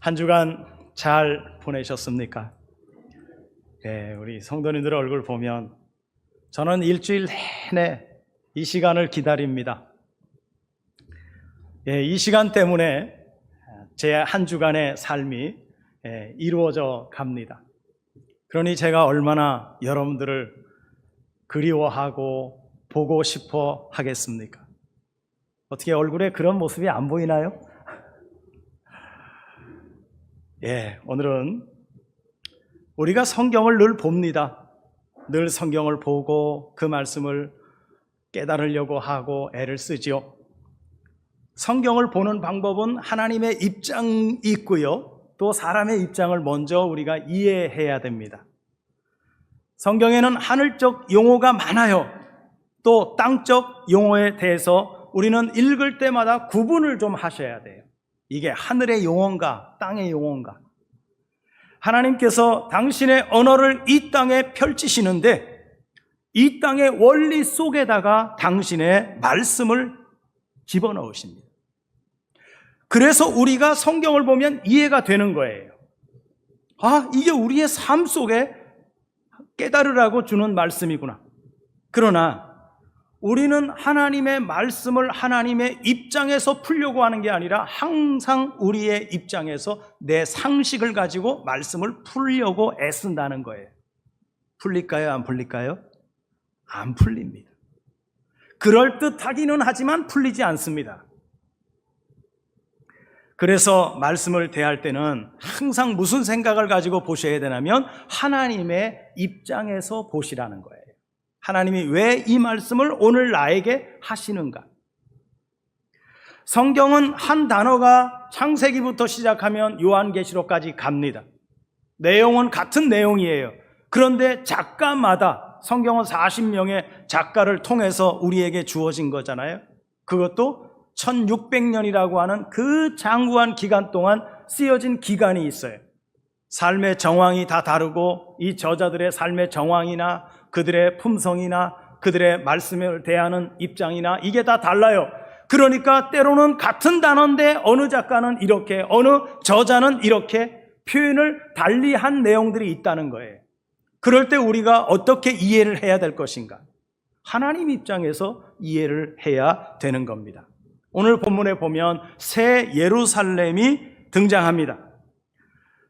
한 주간 잘 보내셨습니까? 네, 우리 성도님들 얼굴 보면 저는 일주일 내내 이 시간을 기다립니다. 이 시간 때문에 제 한 주간의 삶이 이루어져 갑니다. 그러니 제가 얼마나 여러분들을 그리워하고 보고 싶어 하겠습니까? 어떻게 얼굴에 그런 모습이 안 보이나요? 오늘은 우리가 성경을 늘 봅니다. 늘 성경을 보고 그 말씀을 깨달으려고 하고 애를 쓰지요. 성경을 보는 방법은 하나님의 입장이 있고요, 또 사람의 입장을 먼저 우리가 이해해야 됩니다. 성경에는 하늘적 용어가 많아요. 또 땅적 용어에 대해서 우리는 읽을 때마다 구분을 좀 하셔야 돼요. 이게 하늘의 용어인가 땅의 용어인가. 하나님께서 당신의 언어를 이 땅에 펼치시는데 이 땅의 원리 속에다가 당신의 말씀을 집어넣으십니다. 그래서 우리가 성경을 보면 이해가 되는 거예요. 이게 우리의 삶 속에 깨달으라고 주는 말씀이구나. 그러나 우리는 하나님의 말씀을 하나님의 입장에서 풀려고 하는 게 아니라 항상 우리의 입장에서 내 상식을 가지고 말씀을 풀려고 애쓴다는 거예요. 풀릴까요? 안 풀릴까요? 안 풀립니다. 그럴듯하기는 하지만 풀리지 않습니다. 그래서 말씀을 대할 때는 항상 무슨 생각을 가지고 보셔야 되냐면 하나님의 입장에서 보시라는 거예요. 하나님이 왜 이 말씀을 오늘 나에게 하시는가? 성경은 한 단어가 창세기부터 시작하면 요한계시록까지 갑니다. 내용은 같은 내용이에요. 그런데 작가마다 성경은 40명의 작가를 통해서 우리에게 주어진 거잖아요. 그것도 1600년이라고 하는 그 장구한 기간 동안 쓰여진 기간이 있어요. 삶의 정황이 다 다르고 이 저자들의 삶의 정황이나 그들의 품성이나 그들의 말씀을 대하는 입장이나 이게 다 달라요. 그러니까 때로는 같은 단어인데 어느 작가는 이렇게, 어느 저자는 이렇게 표현을 달리한 내용들이 있다는 거예요. 그럴 때 우리가 어떻게 이해를 해야 될 것인가? 하나님 입장에서 이해를 해야 되는 겁니다. 오늘 본문에 보면 새 예루살렘이 등장합니다.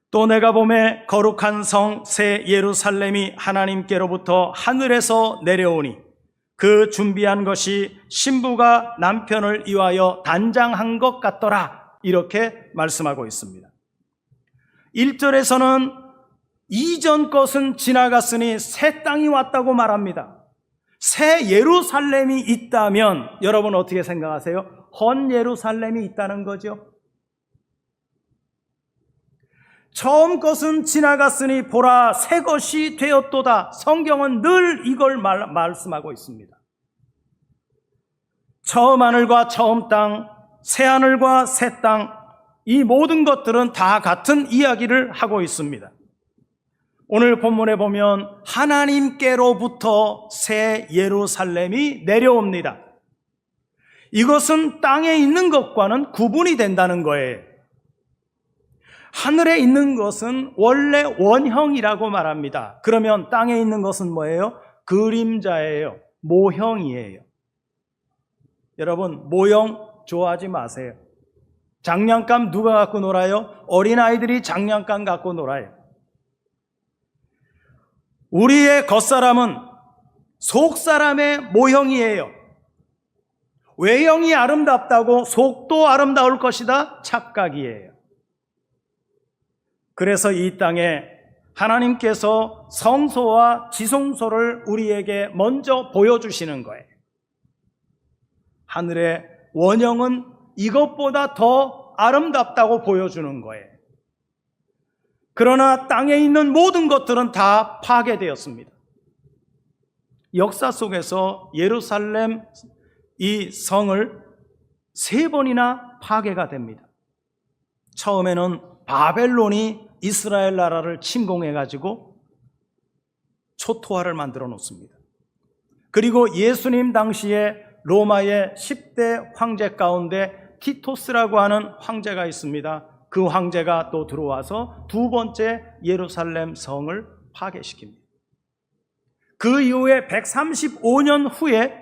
또 내가 보매 거룩한 성 새 예루살렘이 하나님께로부터 하늘에서 내려오니 그 준비한 것이 신부가 남편을 위하여 단장한 것 같더라. 이렇게 말씀하고 있습니다. 1절에서는 이전 것은 지나갔으니 새 땅이 왔다고 말합니다. 새 예루살렘이 있다면 여러분 어떻게 생각하세요? 헌 예루살렘이 있다는 거죠. 처음 것은 지나갔으니 보라 새 것이 되었도다. 성경은 늘 이걸 말씀하고 있습니다. 처음 하늘과 처음 땅, 새 하늘과 새 땅, 이 모든 것들은 다 같은 이야기를 하고 있습니다. 오늘 본문에 보면 하나님께로부터 새 예루살렘이 내려옵니다. 이것은 땅에 있는 것과는 구분이 된다는 거예요. 하늘에 있는 것은 원래 원형이라고 말합니다. 그러면 땅에 있는 것은 뭐예요? 그림자예요. 모형이에요. 여러분, 모형 좋아하지 마세요. 장난감 누가 갖고 놀아요? 어린아이들이 장난감 갖고 놀아요. 우리의 겉사람은 속사람의 모형이에요. 외형이 아름답다고 속도 아름다울 것이다? 착각이에요. 그래서 이 땅에 하나님께서 성소와 지성소를 우리에게 먼저 보여주시는 거예요. 하늘의 원형은 이것보다 더 아름답다고 보여주는 거예요. 그러나 땅에 있는 모든 것들은 다 파괴되었습니다. 역사 속에서 예루살렘 이 성을 3번이나 파괴가 됩니다. 처음에는 바벨론이 이스라엘 나라를 침공해가지고 초토화를 만들어 놓습니다. 그리고 예수님 당시에 로마의 10대 황제 가운데 티토스라고 하는 황제가 있습니다. 그 황제가 또 들어와서 두 번째 예루살렘 성을 파괴시킵니다. 그 이후에 135년 후에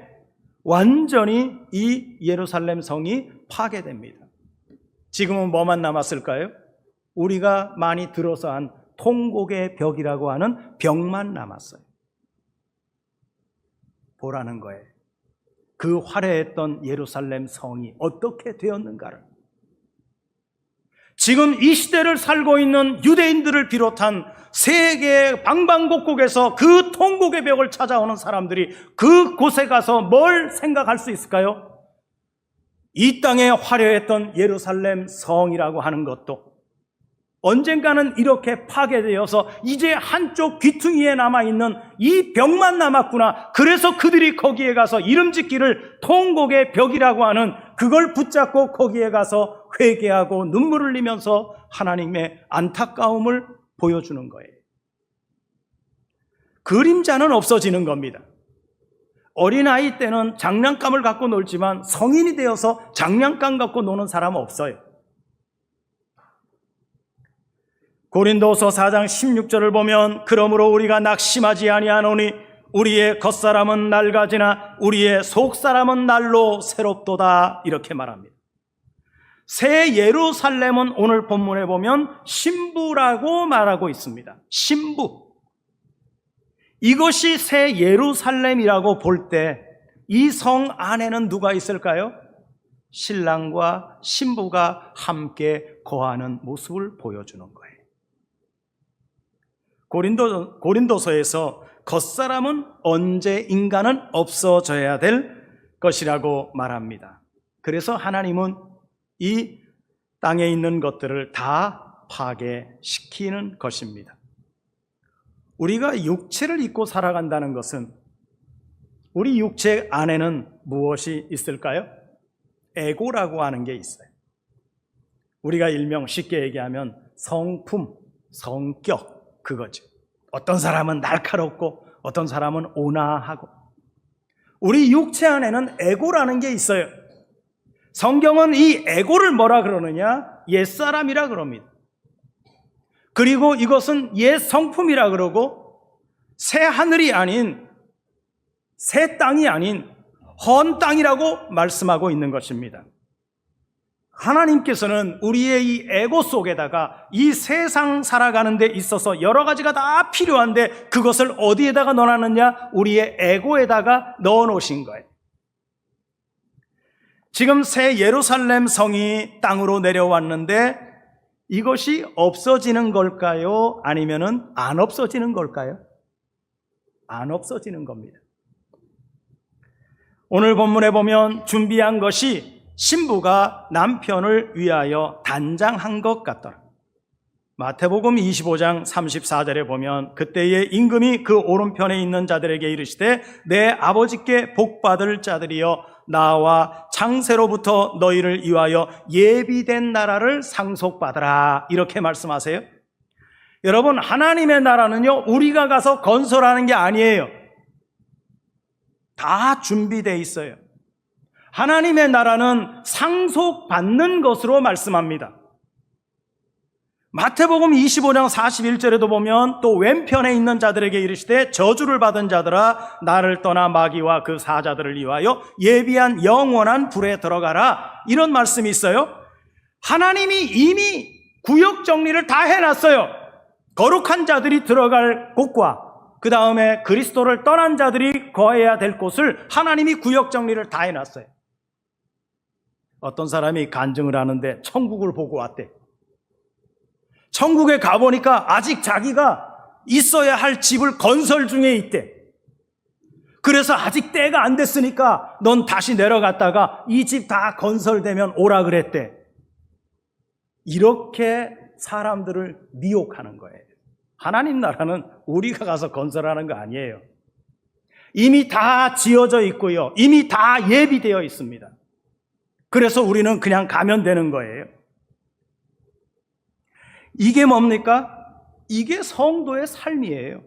완전히 이 예루살렘 성이 파괴됩니다. 지금은 뭐만 남았을까요? 우리가 많이 들어서 한 통곡의 벽이라고 하는 벽만 남았어요. 보라는 거예요. 그 화려했던 예루살렘 성이 어떻게 되었는가를. 지금 이 시대를 살고 있는 유대인들을 비롯한 세계 방방곡곡에서 그 통곡의 벽을 찾아오는 사람들이 그곳에 가서 뭘 생각할 수 있을까요? 이 땅에 화려했던 예루살렘 성이라고 하는 것도 언젠가는 이렇게 파괴되어서 이제 한쪽 귀퉁이에 남아있는 이 벽만 남았구나. 그래서 그들이 거기에 가서 이름 짓기를 통곡의 벽이라고 하는 그걸 붙잡고 거기에 가서 회개하고 눈물을 흘리면서 하나님의 안타까움을 보여주는 거예요. 그림자는 없어지는 겁니다. 어린아이 때는 장난감을 갖고 놀지만 성인이 되어서 장난감 갖고 노는 사람은 없어요. 고린도서 4장 16절을 보면 그러므로 우리가 낙심하지 아니하노니 우리의 겉사람은 낡아지나 우리의 속사람은 날로 새롭도다 이렇게 말합니다. 새 예루살렘은 오늘 본문에 보면 신부라고 말하고 있습니다. 신부. 이것이 새 예루살렘이라고 볼 때 이 성 안에는 누가 있을까요? 신랑과 신부가 함께 거하는 모습을 보여주는 거예요. 고린도서에서 겉사람은 언제 인간은 없어져야 될 것이라고 말합니다. 그래서 하나님은 이 땅에 있는 것들을 다 파괴시키는 것입니다. 우리가 육체를 입고 살아간다는 것은 우리 육체 안에는 무엇이 있을까요? 에고라고 하는 게 있어요. 우리가 일명 쉽게 얘기하면 성품, 성격 그거죠. 어떤 사람은 날카롭고 어떤 사람은 온화하고 우리 육체 안에는 에고라는 게 있어요. 성경은 이 에고를 뭐라 그러느냐? 옛사람이라 그럽니다. 그리고 이것은 옛 성품이라 그러고 새 하늘이 아닌 새 땅이 아닌 헌 땅이라고 말씀하고 있는 것입니다. 하나님께서는 우리의 이 에고 속에다가 이 세상 살아가는 데 있어서 여러 가지가 다 필요한데 그것을 어디에다가 넣어놨느냐? 우리의 에고에다가 넣어놓으신 거예요. 지금 새 예루살렘 성이 땅으로 내려왔는데 이것이 없어지는 걸까요? 아니면은 안 없어지는 걸까요? 안 없어지는 겁니다. 오늘 본문에 보면 준비한 것이 신부가 남편을 위하여 단장한 것 같더라. 마태복음 25장 34절에 보면 그때의 임금이 그 오른편에 있는 자들에게 이르시되 내 아버지께 복받을 자들이여 나와 창세로부터 너희를 위하여 예비된 나라를 상속받으라 이렇게 말씀하세요. 여러분 하나님의 나라는요 우리가 가서 건설하는 게 아니에요. 다 준비되어 있어요. 하나님의 나라는 상속받는 것으로 말씀합니다. 마태복음 25장 41절에도 보면 또 왼편에 있는 자들에게 이르시되 저주를 받은 자들아 나를 떠나 마귀와 그 사자들을 위하여 예비한 영원한 불에 들어가라 이런 말씀이 있어요. 하나님이 이미 구역 정리를 다 해놨어요. 거룩한 자들이 들어갈 곳과 그 다음에 그리스도를 떠난 자들이 거해야 될 곳을 하나님이 구역 정리를 다 해놨어요. 어떤 사람이 간증을 하는데 천국을 보고 왔대. 천국에 가보니까 아직 자기가 있어야 할 집을 건설 중에 있대. 그래서 아직 때가 안 됐으니까 넌 다시 내려갔다가 이 집 다 건설되면 오라 그랬대. 이렇게 사람들을 미혹하는 거예요. 하나님 나라는 우리가 가서 건설하는 거 아니에요. 이미 다 지어져 있고요. 이미 다 예비되어 있습니다. 그래서 우리는 그냥 가면 되는 거예요. 이게 뭡니까? 이게 성도의 삶이에요.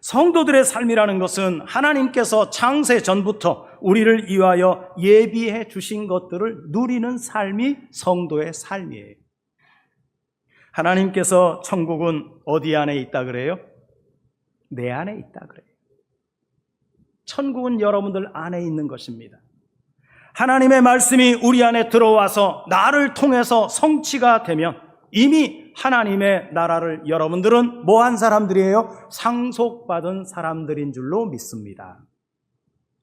성도들의 삶이라는 것은 하나님께서 창세 전부터 우리를 위하여 예비해 주신 것들을 누리는 삶이 성도의 삶이에요. 하나님께서 천국은 어디 안에 있다 그래요? 내 안에 있다 그래요. 천국은 여러분들 안에 있는 것입니다. 하나님의 말씀이 우리 안에 들어와서 나를 통해서 성취가 되면 이미 하나님의 나라를 여러분들은 뭐한 사람들이에요? 상속받은 사람들인 줄로 믿습니다.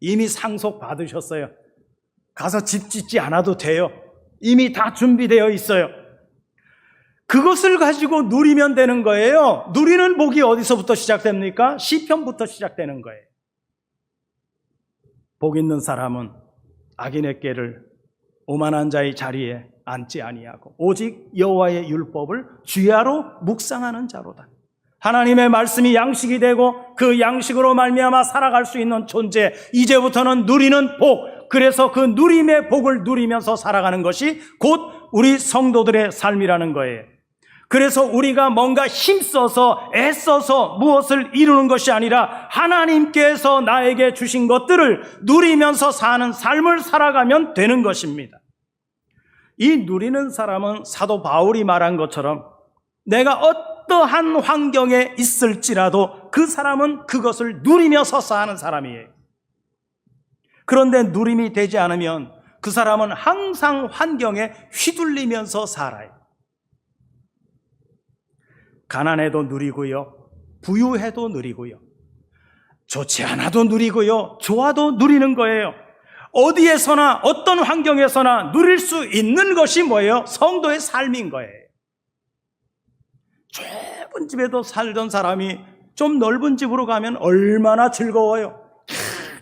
이미 상속받으셨어요. 가서 집 짓지 않아도 돼요. 이미 다 준비되어 있어요. 그것을 가지고 누리면 되는 거예요. 누리는 복이 어디서부터 시작됩니까? 시편부터 시작되는 거예요. 복 있는 사람은 악인의 꾀를 오만한 자의 자리에 앉지 아니하고 오직 여호와의 율법을 주야로 묵상하는 자로다. 하나님의 말씀이 양식이 되고 그 양식으로 말미암아 살아갈 수 있는 존재, 이제부터는 누리는 복, 그래서 그 누림의 복을 누리면서 살아가는 것이 곧 우리 성도들의 삶이라는 거예요. 그래서 우리가 뭔가 힘써서 애써서 무엇을 이루는 것이 아니라 하나님께서 나에게 주신 것들을 누리면서 사는 삶을 살아가면 되는 것입니다. 이 누리는 사람은 사도 바울이 말한 것처럼 내가 어떠한 환경에 있을지라도 그 사람은 그것을 누리면서 사는 사람이에요. 그런데 누림이 되지 않으면 그 사람은 항상 환경에 휘둘리면서 살아요. 가난해도 누리고요, 부유해도 누리고요, 좋지 않아도 누리고요, 좋아도 누리는 거예요. 어디에서나 어떤 환경에서나 누릴 수 있는 것이 뭐예요? 성도의 삶인 거예요. 좁은 집에도 살던 사람이 좀 넓은 집으로 가면 얼마나 즐거워요.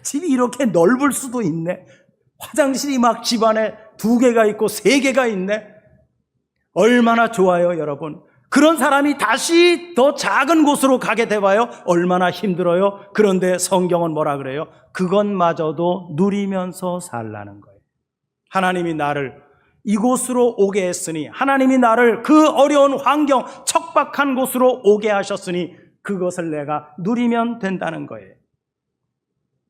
집이 이렇게 넓을 수도 있네. 화장실이 막 집안에 2개가 있고 3개가 있네. 얼마나 좋아요, 여러분. 그런 사람이 다시 더 작은 곳으로 가게 돼봐요. 얼마나 힘들어요. 그런데 성경은 뭐라 그래요? 그것마저도 누리면서 살라는 거예요. 하나님이 나를 이곳으로 오게 했으니, 하나님이 나를 그 어려운 환경, 척박한 곳으로 오게 하셨으니 그것을 내가 누리면 된다는 거예요.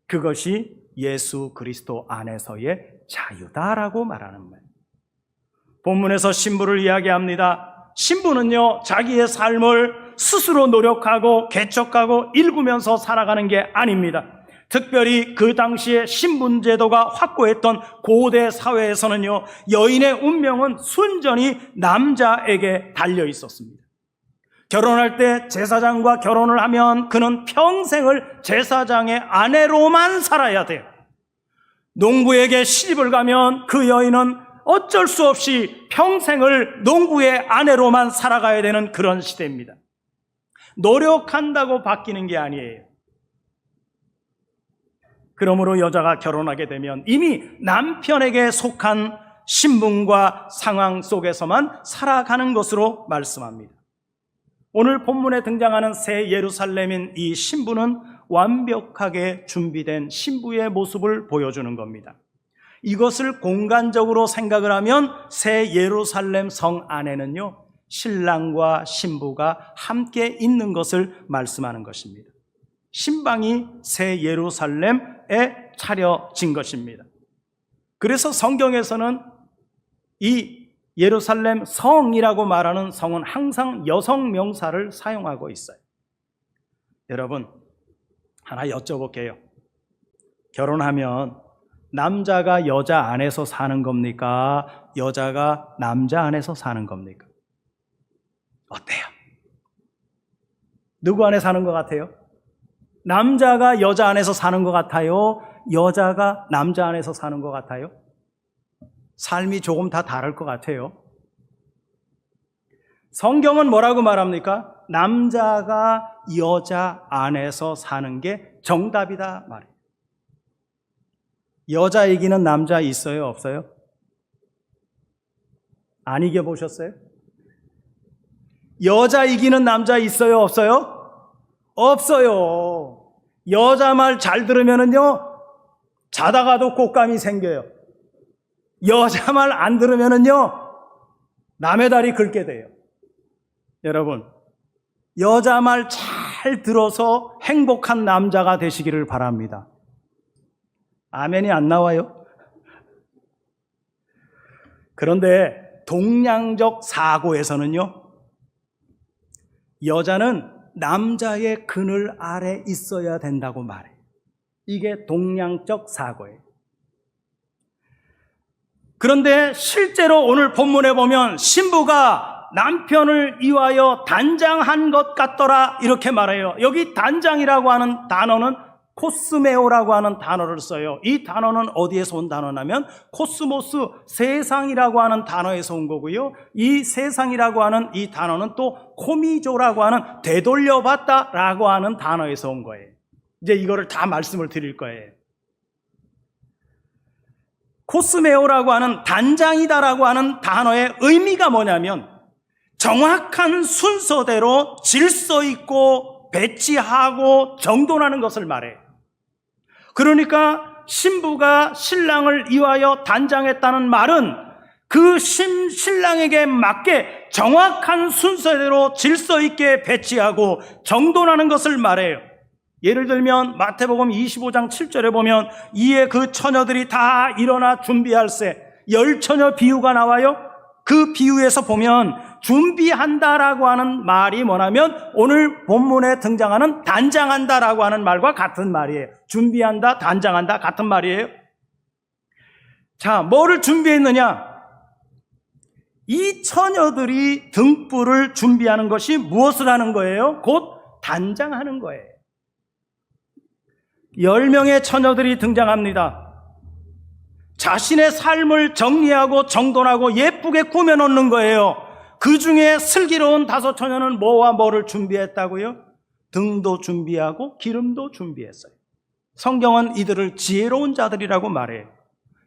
그것이 예수 그리스도 안에서의 자유다라고 말하는 거예요. 본문에서 신부를 이야기합니다. 신부는요, 자기의 삶을 스스로 노력하고 개척하고 일구면서 살아가는 게 아닙니다. 특별히 그 당시에 신분제도가 확고했던 고대 사회에서는요, 여인의 운명은 순전히 남자에게 달려 있었습니다. 결혼할 때 제사장과 결혼을 하면 그는 평생을 제사장의 아내로만 살아야 돼요. 농부에게 시집을 가면 그 여인은 어쩔 수 없이 평생을 농부의 아내로만 살아가야 되는 그런 시대입니다. 노력한다고 바뀌는 게 아니에요. 그러므로 여자가 결혼하게 되면 이미 남편에게 속한 신분과 상황 속에서만 살아가는 것으로 말씀합니다. 오늘 본문에 등장하는 새 예루살렘인 이 신부는 완벽하게 준비된 신부의 모습을 보여주는 겁니다. 이것을 공간적으로 생각을 하면 새 예루살렘 성 안에는요, 신랑과 신부가 함께 있는 것을 말씀하는 것입니다. 신방이 새 예루살렘에 차려진 것입니다. 그래서 성경에서는 이 예루살렘 성이라고 말하는 성은 항상 여성 명사를 사용하고 있어요. 여러분, 하나 여쭤볼게요. 결혼하면 남자가 여자 안에서 사는 겁니까? 여자가 남자 안에서 사는 겁니까? 어때요? 누구 안에 사는 것 같아요? 남자가 여자 안에서 사는 것 같아요? 여자가 남자 안에서 사는 것 같아요? 삶이 조금 다 다를 것 같아요. 성경은 뭐라고 말합니까? 남자가 여자 안에서 사는 게 정답이다 말이에요. 여자 이기는 남자 있어요? 없어요? 안 이겨보셨어요? 여자 이기는 남자 있어요? 없어요? 없어요. 여자 말 잘 들으면은요, 자다가도 곶감이 생겨요. 여자 말 안 들으면은요, 남의 다리 긁게 돼요. 여러분, 여자 말 잘 잘 들어서 행복한 남자가 되시기를 바랍니다. 아멘이 안 나와요? 그런데 동양적 사고에서는요, 여자는 남자의 그늘 아래 있어야 된다고 말해요. 이게 동양적 사고예요. 그런데 실제로 오늘 본문에 보면 신부가 남편을 위하여 단장한 것 같더라 이렇게 말해요. 여기 단장이라고 하는 단어는 코스메오라고 하는 단어를 써요. 이 단어는 어디에서 온 단어냐면 코스모스, 세상이라고 하는 단어에서 온 거고요. 이 세상이라고 하는 이 단어는 또 코미조라고 하는 되돌려봤다라고 하는 단어에서 온 거예요. 이제 이거를 다 말씀을 드릴 거예요. 코스메오라고 하는 단장이다라고 하는 단어의 의미가 뭐냐면 정확한 순서대로 질서 있고 배치하고 정돈하는 것을 말해요. 그러니까 신부가 신랑을 위하여 단장했다는 말은 그 신랑에게 맞게 정확한 순서대로 질서 있게 배치하고 정돈하는 것을 말해요. 예를 들면 마태복음 25장 7절에 보면 이에 그 처녀들이 다 일어나 준비할세, 열처녀 비유가 나와요. 그 비유에서 보면 준비한다라고 하는 말이 뭐냐면 오늘 본문에 등장하는 단장한다라고 하는 말과 같은 말이에요. 준비한다, 단장한다 같은 말이에요. 자, 뭐를 준비했느냐? 이 처녀들이 등불을 준비하는 것이 무엇을 하는 거예요? 곧 단장하는 거예요. 10명의 처녀들이 등장합니다. 자신의 삶을 정리하고 정돈하고 예쁘게 꾸며놓는 거예요. 그 중에 슬기로운 5 처녀는 뭐와 뭐를 준비했다고요? 등도 준비하고 기름도 준비했어요. 성경은 이들을 지혜로운 자들이라고 말해요.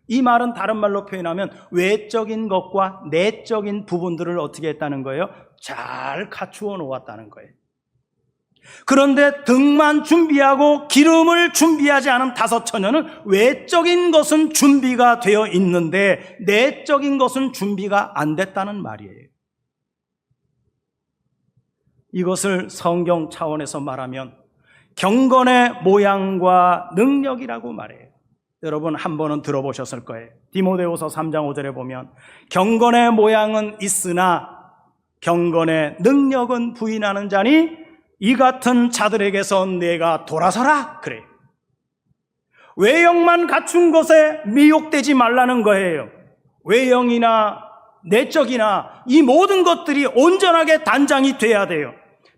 이 말은 다른 말로 표현하면 외적인 것과 내적인 부분들을 어떻게 했다는 거예요? 잘 갖추어 놓았다는 거예요. 그런데 등만 준비하고 기름을 준비하지 않은 5 처녀는 외적인 것은 준비가 되어 있는데 내적인 것은 준비가 안 됐다는 말이에요. 이것을 성경 차원에서 말하면 경건의 모양과 능력이라고 말해요. 여러분 한 번은 들어보셨을 거예요. 디모데후서 3장 5절에 보면 경건의 모양은 있으나 경건의 능력은 부인하는 자니 이 같은 자들에게서 내가 돌아서라 그래요. 외형만 갖춘 것에 미혹되지 말라는 거예요. 외형이나 내적이나 이 모든 것들이 온전하게 단장이 돼야 돼요.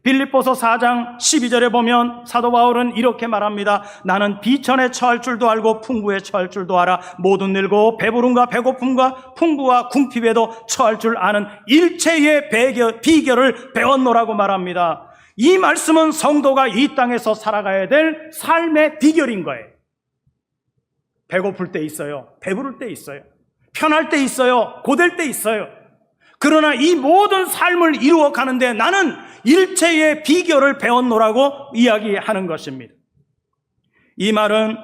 빌립보서 4장 12절에 보면 사도 바울은 이렇게 말합니다. 나는 비천에 처할 줄도 알고 풍부에 처할 줄도 알아. 모든 늙고 배부름과 배고픔과 풍부와 궁핍에도 처할 줄 아는 일체의 비결을 배웠노라고 말합니다. 이 말씀은 성도가 이 땅에서 살아가야 될 삶의 비결인 거예요. 배고플 때 있어요. 배부를 때 있어요. 편할 때 있어요. 고될 때 있어요. 그러나 이 모든 삶을 이루어 가는데 나는 일체의 비결을 배웠노라고 이야기하는 것입니다. 이 말은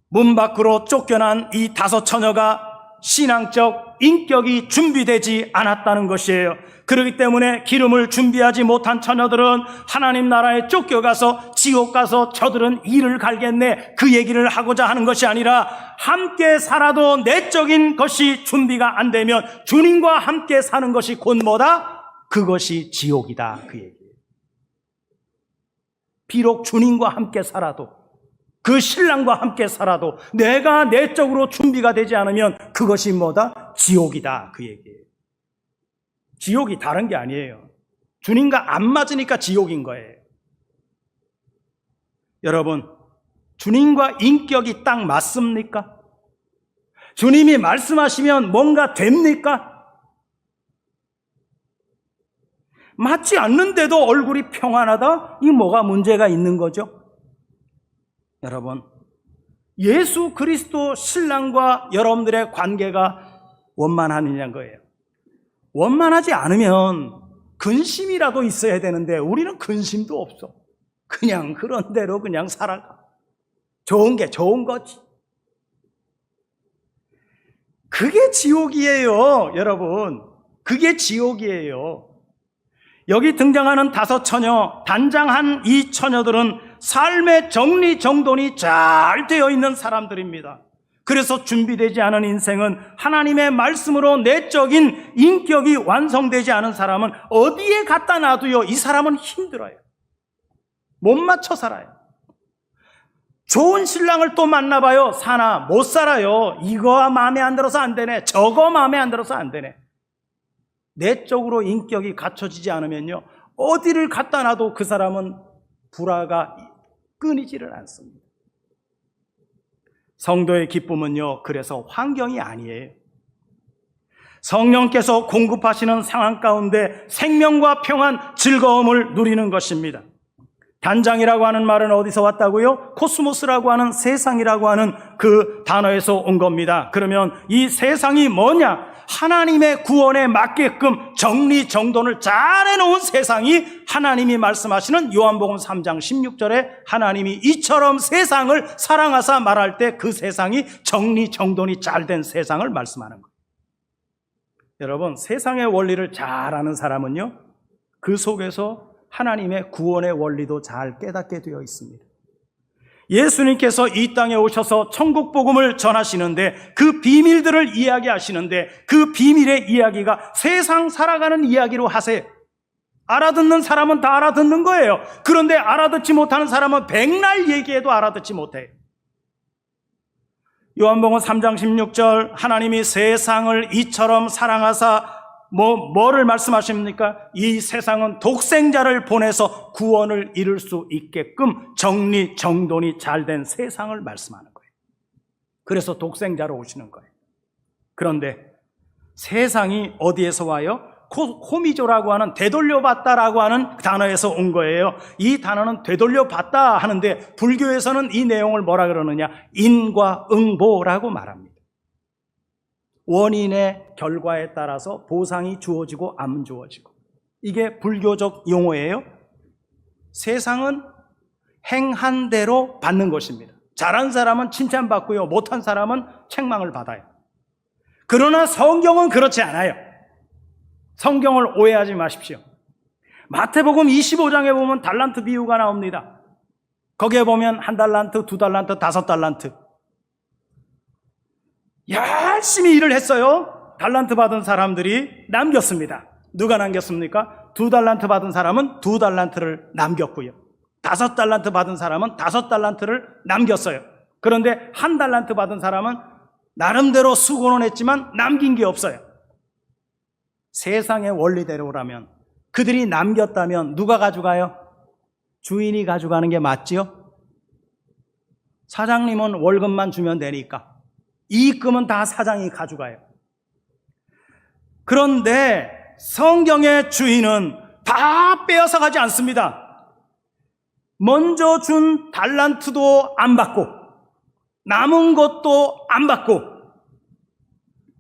문 밖으로 쫓겨난 이 5 처녀가 신앙적 인격이 준비되지 않았다는 것이에요. 그렇기 때문에 기름을 준비하지 못한 처녀들은 하나님 나라에 쫓겨가서 지옥 가서 저들은 이를 갈겠네 그 얘기를 하고자 하는 것이 아니라 함께 살아도 내적인 것이 준비가 안 되면 주님과 함께 사는 것이 곧 뭐다? 그것이 지옥이다 그 얘기예요. 비록 주님과 함께 살아도 그 신랑과 함께 살아도 내가 내적으로 준비가 되지 않으면 그것이 뭐다? 지옥이다 그 얘기예요. 지옥이 다른 게 아니에요. 주님과 안 맞으니까 지옥인 거예요. 여러분, 주님과 인격이 딱 맞습니까? 주님이 말씀하시면 뭔가 됩니까? 맞지 않는데도 얼굴이 평안하다? 이 뭐가 문제가 있는 거죠? 여러분, 예수 그리스도 신랑과 여러분들의 관계가 원만하느냐는 거예요. 원만하지 않으면 근심이라도 있어야 되는데 우리는 근심도 없어. 그냥 그런 대로 그냥 살아가. 좋은 게 좋은 거지. 그게 지옥이에요, 여러분. 그게 지옥이에요. 여기 등장하는 5 처녀, 단장한 이 처녀들은 삶의 정리정돈이 잘 되어 있는 사람들입니다. 그래서 준비되지 않은 인생은 하나님의 말씀으로 내적인 인격이 완성되지 않은 사람은 어디에 갖다 놔도요, 이 사람은 힘들어요. 못 맞춰 살아요. 좋은 신랑을 또 만나봐요. 사나 못 살아요. 이거 마음에 안 들어서 안 되네. 저거 마음에 안 들어서 안 되네. 내적으로 인격이 갖춰지지 않으면요, 어디를 갖다 놔도 그 사람은 불화가 끊이지를 않습니다. 성도의 기쁨은요, 그래서 환경이 아니에요. 성령께서 공급하시는 상황 가운데 생명과 평안, 즐거움을 누리는 것입니다. 단장이라고 하는 말은 어디서 왔다고요? 코스모스라고 하는 세상이라고 하는 그 단어에서 온 겁니다. 그러면 이 세상이 뭐냐? 하나님의 구원에 맞게끔 정리정돈을 잘 해놓은 세상이 하나님이 말씀하시는 요한복음 3장 16절에 하나님이 이처럼 세상을 사랑하사 말할 때 그 세상이 정리정돈이 잘 된 세상을 말씀하는 거예요. 여러분, 세상의 원리를 잘 아는 사람은요, 그 속에서 하나님의 구원의 원리도 잘 깨닫게 되어 있습니다. 예수님께서 이 땅에 오셔서 천국 복음을 전하시는데 그 비밀들을 이야기하시는데 그 비밀의 이야기가 세상 살아가는 이야기로 하세요. 알아듣는 사람은 다 알아듣는 거예요. 그런데 알아듣지 못하는 사람은 백날 얘기해도 알아듣지 못해요. 요한복음 3장 16절, 하나님이 세상을 이처럼 사랑하사 뭐를 말씀하십니까? 이 세상은 독생자를 보내서 구원을 이룰 수 있게끔 정리정돈이 잘 된 세상을 말씀하는 거예요. 그래서 독생자로 오시는 거예요. 그런데 세상이 어디에서 와요? 코미조라고 하는 되돌려받다라고 하는 단어에서 온 거예요. 이 단어는 되돌려받다 하는데 불교에서는 이 내용을 뭐라 그러느냐? 인과응보라고 말합니다. 원인의 결과에 따라서 보상이 주어지고 안 주어지고, 이게 불교적 용어예요. 세상은 행한 대로 받는 것입니다. 잘한 사람은 칭찬받고요, 못한 사람은 책망을 받아요. 그러나 성경은 그렇지 않아요. 성경을 오해하지 마십시오. 마태복음 25장에 보면 달란트 비유가 나옵니다. 거기에 보면 1달란트, 2달란트, 5달란트. 열심히 일을 했어요. 달란트 받은 사람들이 남겼습니다. 누가 남겼습니까? 2달란트 받은 사람은 2달란트를 남겼고요. 5달란트 받은 사람은 5달란트를 남겼어요. 그런데 1달란트 받은 사람은 나름대로 수고는 했지만 남긴 게 없어요. 세상의 원리대로라면, 그들이 남겼다면 누가 가져가요? 주인이 가져가는 게 맞지요? 사장님은 월급만 주면 되니까 이익금은 다 사장이 가져가요. 그런데 성경의 주인은 다 빼앗아 가지 않습니다. 먼저 준 달란트도 안 받고 남은 것도 안 받고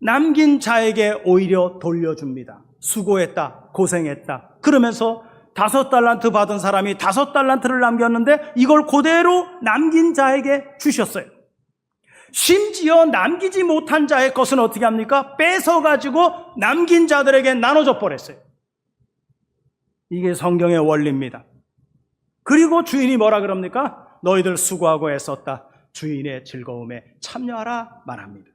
남긴 자에게 오히려 돌려줍니다. 수고했다, 고생했다. 그러면서 5달란트 받은 사람이 5달란트를 남겼는데 이걸 그대로 남긴 자에게 주셨어요. 심지어 남기지 못한 자의 것은 어떻게 합니까? 뺏어가지고 남긴 자들에게 나눠줘 버렸어요. 이게 성경의 원리입니다. 그리고 주인이 뭐라 그럽니까? 너희들 수고하고 애썼다. 주인의 즐거움에 참여하라 말합니다.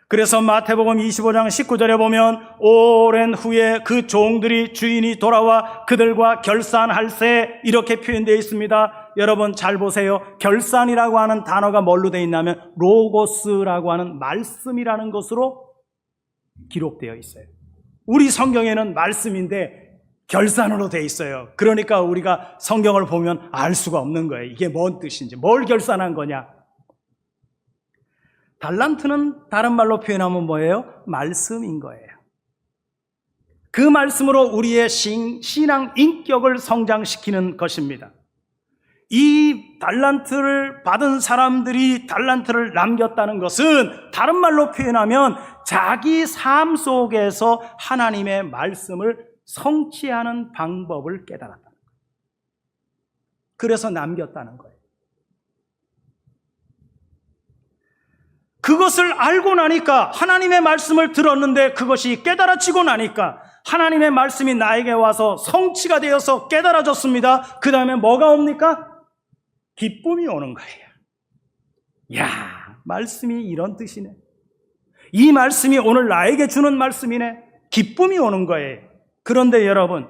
그래서 마태복음 25장 19절에 보면 오랜 후에 그 종들이 주인이 돌아와 그들과 결산할세, 이렇게 표현되어 있습니다. 여러분 잘 보세요. 결산이라고 하는 단어가 뭘로 되어 있냐면 로고스라고 하는 말씀이라는 것으로 기록되어 있어요. 우리 성경에는 말씀인데 결산으로 되어 있어요. 그러니까 우리가 성경을 보면 알 수가 없는 거예요. 이게 뭔 뜻인지, 뭘 결산한 거냐. 달란트는 다른 말로 표현하면 뭐예요? 말씀인 거예요. 그 말씀으로 우리의 신앙 인격을 성장시키는 것입니다. 이 달란트를 받은 사람들이 달란트를 남겼다는 것은 다른 말로 표현하면 자기 삶 속에서 하나님의 말씀을 성취하는 방법을 깨달았다는 거예요. 그래서 남겼다는 거예요. 그 그것을 알고 나니까, 하나님의 말씀을 들었는데 그것이 깨달아지고 나니까 하나님의 말씀이 나에게 와서 성취가 되어서 깨달아졌습니다. 그 다음에 뭐가 옵니까? 기쁨이 오는 거예요. 야, 말씀이 이런 뜻이네. 이 말씀이 오늘 나에게 주는 말씀이네. 기쁨이 오는 거예요. 그런데 여러분,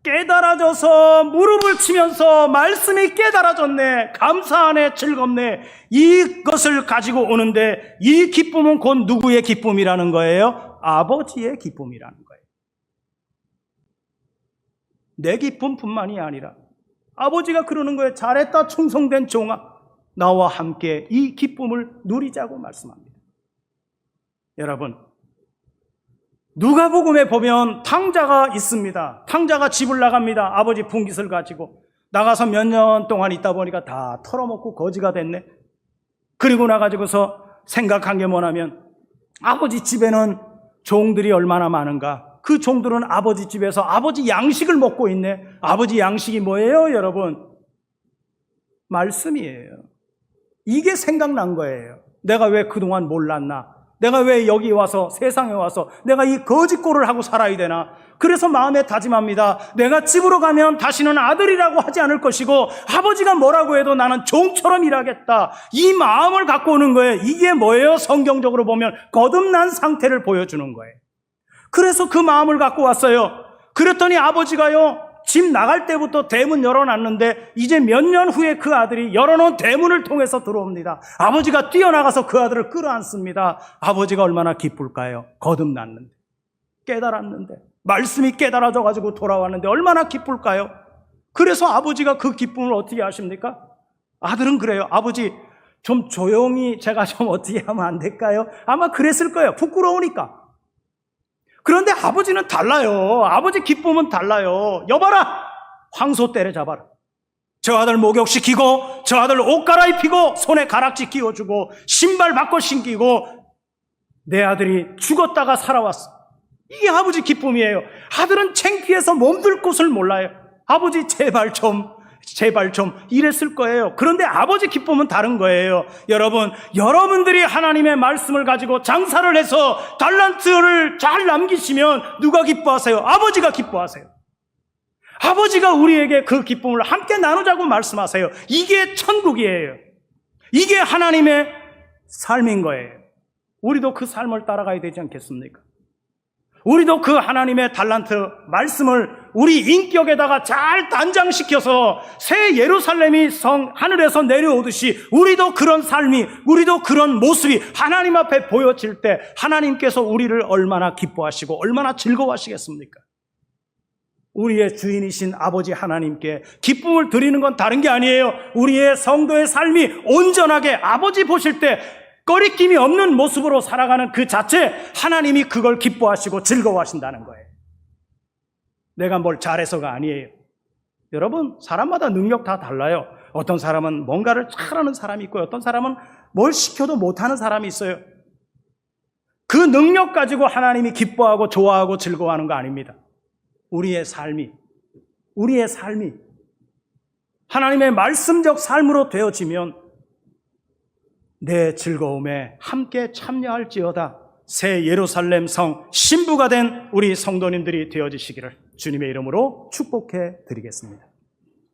깨달아져서 무릎을 치면서 말씀이 깨달아졌네, 감사하네, 즐겁네, 이것을 가지고 오는데 이 기쁨은 곧 누구의 기쁨이라는 거예요? 아버지의 기쁨이라는 거예요. 내 기쁨뿐만이 아니라 아버지가 그러는 거예요. 잘했다 충성된 종아, 나와 함께 이 기쁨을 누리자고 말씀합니다. 여러분, 누가복음에 보면 탕자가 있습니다. 탕자가 집을 나갑니다. 아버지 분깃을 가지고 나가서 몇 년 동안 있다 보니까 다 털어먹고 거지가 됐네. 그리고 나가지고서 생각한 게 뭐냐면, 아버지 집에는 종들이 얼마나 많은가. 그 종들은 아버지 집에서 아버지 양식을 먹고 있네. 아버지 양식이 뭐예요, 여러분? 말씀이에요. 이게 생각난 거예요. 내가 왜 그동안 몰랐나? 내가 왜 여기 와서, 세상에 와서 내가 이 거짓골을 하고 살아야 되나? 그래서 마음에 다짐합니다. 내가 집으로 가면 다시는 아들이라고 하지 않을 것이고 아버지가 뭐라고 해도 나는 종처럼 일하겠다. 이 마음을 갖고 오는 거예요. 이게 뭐예요? 성경적으로 보면 거듭난 상태를 보여주는 거예요. 그래서 그 마음을 갖고 왔어요. 그랬더니 아버지가요, 집 나갈 때부터 대문 열어놨는데 이제 몇 년 후에 그 아들이 열어놓은 대문을 통해서 들어옵니다. 아버지가 뛰어나가서 그 아들을 끌어안습니다. 아버지가 얼마나 기쁠까요? 거듭났는데, 깨달았는데, 말씀이 깨달아져가지고 돌아왔는데 얼마나 기쁠까요? 그래서 아버지가 그 기쁨을 어떻게 아십니까? 아들은 그래요. 아버지, 좀 조용히 제가 좀 어떻게 하면 안 될까요? 아마 그랬을 거예요. 부끄러우니까. 그런데 아버지는 달라요. 아버지 기쁨은 달라요. 여봐라, 황소 때려잡아라. 저 아들 목욕시키고, 저 아들 옷 갈아입히고, 손에 가락지 끼워주고, 신발 바꿔 신기고, 내 아들이 죽었다가 살아왔어. 이게 아버지 기쁨이에요. 아들은 창피해서 몸둘 곳을 몰라요. 아버지 제발 좀 이랬을 거예요. 그런데 아버지 기쁨은 다른 거예요. 여러분, 여러분들이 하나님의 말씀을 가지고 장사를 해서 달란트를 잘 남기시면 누가 기뻐하세요? 아버지가 기뻐하세요. 아버지가 우리에게 그 기쁨을 함께 나누자고 말씀하세요. 이게 천국이에요. 이게 하나님의 삶인 거예요. 우리도 그 삶을 따라가야 되지 않겠습니까? 우리도 그 하나님의 달란트 말씀을 우리 인격에다가 잘 단장시켜서 새 예루살렘이 하늘에서 내려오듯이 우리도 그런 삶이, 우리도 그런 모습이 하나님 앞에 보여질 때 하나님께서 우리를 얼마나 기뻐하시고 얼마나 즐거워하시겠습니까? 우리의 주인이신 아버지 하나님께 기쁨을 드리는 건 다른 게 아니에요. 우리의 성도의 삶이 온전하게 아버지 보실 때 꺼리낌이 없는 모습으로 살아가는 그 자체, 하나님이 그걸 기뻐하시고 즐거워하신다는 거예요. 내가 뭘 잘해서가 아니에요. 여러분, 사람마다 능력 다 달라요. 어떤 사람은 뭔가를 잘하는 사람이 있고 어떤 사람은 뭘 시켜도 못하는 사람이 있어요. 그 능력 가지고 하나님이 기뻐하고 좋아하고 즐거워하는 거 아닙니다. 우리의 삶이 하나님의 말씀적 삶으로 되어지면 내 즐거움에 함께 참여할지어다. 새 예루살렘 성 신부가 된 우리 성도님들이 되어지시기를 주님의 이름으로 축복해 드리겠습니다.